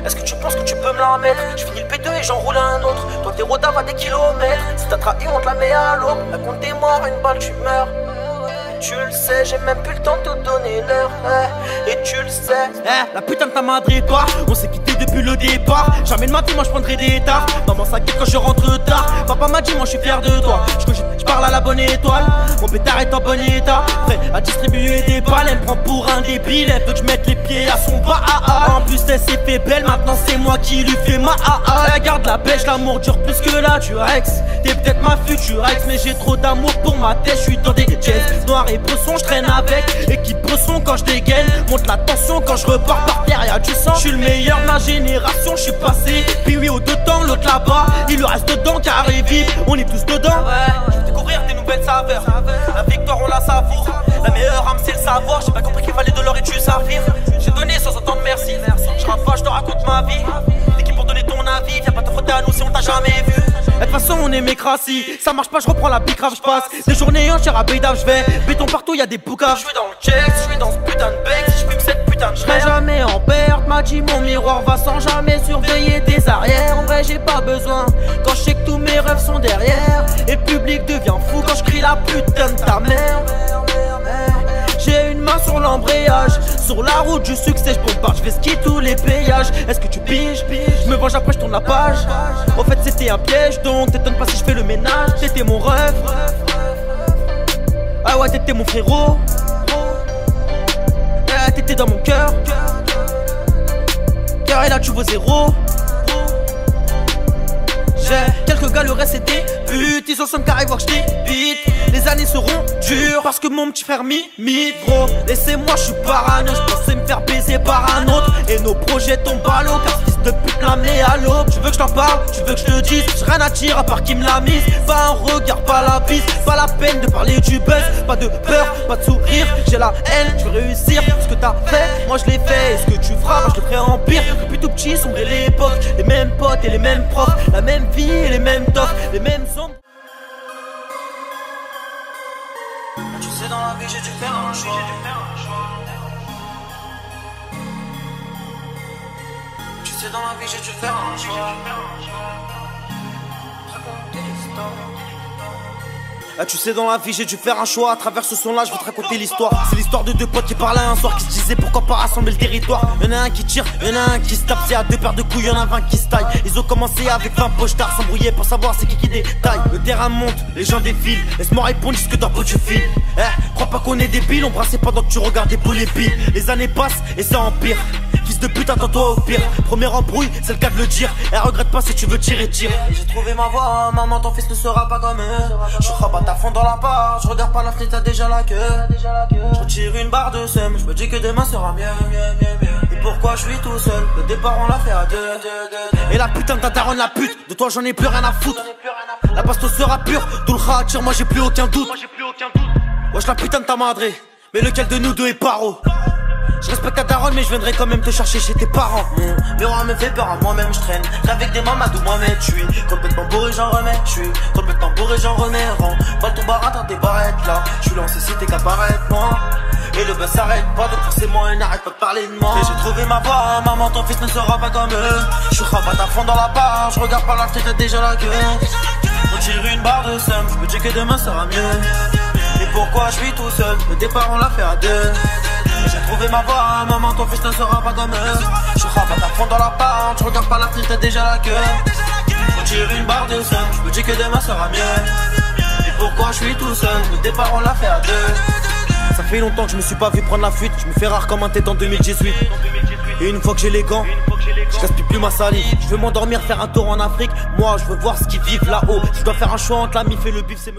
Est-ce que tu penses que tu peux me la mettre? Je finis le P2 et j'en roule un autre. Toi t'es rodav à des kilomètres. Si t'as trahi on te la met à l'aube. La compte des morts, une balle tu meurs. Tu le sais, j'ai même plus le temps de te donner l'heure. Et tu le sais. La putain de ta madre et toi, on s'est quitté depuis le départ. Jamais de matin, moi je prendrai des tards. Maman s'inquiète quand je rentre tard. Papa m'a dit, moi je suis fier de toi. Je parle à la bonne étoile. Mon pétard est en bon état. Prêt à distribuer des balles. Elle me prend pour un débile. Elle veut que je mette les pieds à son bas. En plus elle s'est fait belle. Maintenant c'est moi qui lui fais ma Elle garde la pêche, l'amour dure plus que la Durex. T'es peut-être ma future ex, mais j'ai trop d'amour pour ma tête. Je suis dans des jazz noirs et bresson, je traîne avec équipe bresson quand je dégaine. Monte la tension quand je repars par terre, y'a du sang. Je suis le meilleur de ma génération, je suis passé. Puis oui au dedans, l'autre là-bas, il le reste dedans car il vit. On est tous dedans. Je vais découvrir des nouvelles saveurs. La victoire on la savoure. La meilleure âme c'est le savoir. J'ai pas compris qu'il fallait de l'or et du saphir. J'ai donné sans attendre merci. Je rafale, je te raconte ma vie. T'es qui pour donner ton avis? Viens pas te frotter à nous si on t'a jamais vu. De toute façon on est mécrassis. Ça marche pas, je reprends la bicrave, je passe des journées entières à Beidave, je vais béton partout, y'a des boucaves. Je suis dans le check, je suis dans ce putain de bec. Si je fume cette putain de je serai jamais en perte, m'a dit mon miroir va sans jamais surveiller tes arrières. En vrai j'ai pas besoin, quand je sais que tous mes rêves sont derrière. Et le public devient fou quand je crie la putain de ta mère. J'ai une main sur l'embrayage, sur la route du succès, je bombarde, je vais skier tous les péages. Est-ce que tu piges? Je me venge après, je tourne la page. En fait c'était un piège, donc t'étonnes pas si je fais le ménage. T'étais mon rêve. Ah ouais, t'étais mon frérot. T'étais dans mon cœur. Car et là tu vaux zéro. J'ai quelques gars, le reste c'est des putes. Ils en sont carrés voir que je t'ébite. Les années seront dures parce que mon petit frère m'imite, bro. Laissez-moi, je suis parano. Je pensais me faire baiser par un autre. Et nos projets tombent à l'eau car fils de pute l'a mené à l'aube. Tu veux que je t'en parle? Tu veux que je te dise? J'ai rien à dire à part qui me l'a mise. Pas un regard, pas la bise. Pas la peine de parler du buzz. Pas de peur, pas de sourire. J'ai la haine, je veux réussir. Ce que t'as fait, moi je l'ai fait. Et ce que tu feras, moi je le ferai en pire. Depuis tout petit, sombrer l'époque. Les mêmes potes et les mêmes profs. La même vie et les mêmes tops. Les mêmes ombres. Tu sais, dans la vie j'ai dû faire un choix. Tu sais, dans la vie j'ai dû faire un choix. Raconter l'histoire. Tu sais, dans la vie j'ai dû faire un choix. À travers ce son là je vais te raconter l'histoire. C'est l'histoire de deux potes qui parlaient un soir, qui se disaient pourquoi pas rassembler le territoire. Y'en a un qui tire, y'en a un qui se tape. C'est à deux paires de couilles, y'en a 20 qui se taillent. Ils ont commencé avec 20 pochards, s'embrouiller pour savoir c'est qui détaille. Le terrain monte, les gens défilent. Laisse-moi répondre, dis ce que dans peau tu files. Crois pas qu'on est débiles, on brassait pendant que tu regardes des boules épines. Les années passent et ça empire. Fils de pute, attends-toi au pire. Première embrouille, c'est le cas de le dire. Elle regrette pas si tu veux tirer, tire. J'ai trouvé ma voie, maman ton fils ne sera pas comme eux. Je rabatte à fond dans la part, je regarde pas la fenêtre, t'as déjà la queue. Je retire une barre de seum, je me dis que demain sera mieux. Et pourquoi je suis tout seul? Le départ on l'a fait à deux. Et la putain de ta daronne, la pute, de toi j'en ai plus rien à foutre. La bastos sera pure, tout le khatir, moi j'ai plus aucun doute. Wesh la putain de ta madré, mais lequel de nous deux est paro? Je respecte ta daronne mais je viendrai quand même te chercher chez tes parents. Mon miroir me fait peur, à moi-même je traîne. Avec des mamadou, moi-même je suis complètement bourré, j'en remets. Je suis complètement bourré, j'en remets. Balle ton barat dans tes barrettes là. Je suis lancé si t'es qu'apparaître moi. Et le buzz s'arrête pas, donc forcément il n'arrête pas de parler de moi. Et j'ai trouvé ma voie, maman ton fils ne sera pas comme eux. Je suis rabat à fond dans la barre, je regarde pas la fenêtre, t'as déjà la queue. On tire une barre de seum, je me dis que demain sera mieux. Et pourquoi je suis tout seul? Le départ on l'a fait à deux. J'ai trouvé ma voie, maman ton fils ne sera pas comme eux. Je rabatte à fond dans la pente, je regarde pas la fenêtre, t'as déjà la queue. On tire une barre de seum, je me dis que demain sera mieux. Et pourquoi je suis tout seul? Le départ on l'a fait à deux. Ça fait longtemps que je me suis pas vu prendre la fuite. Je me fais rare comme un tête en 2018. Et une fois que j'ai les gants, je gaspille plus ma salive. Je veux m'endormir, faire un tour en Afrique. Moi je veux voir ce qu'ils vivent là-haut. Je dois faire un choix entre la mif et le bif, c'est me...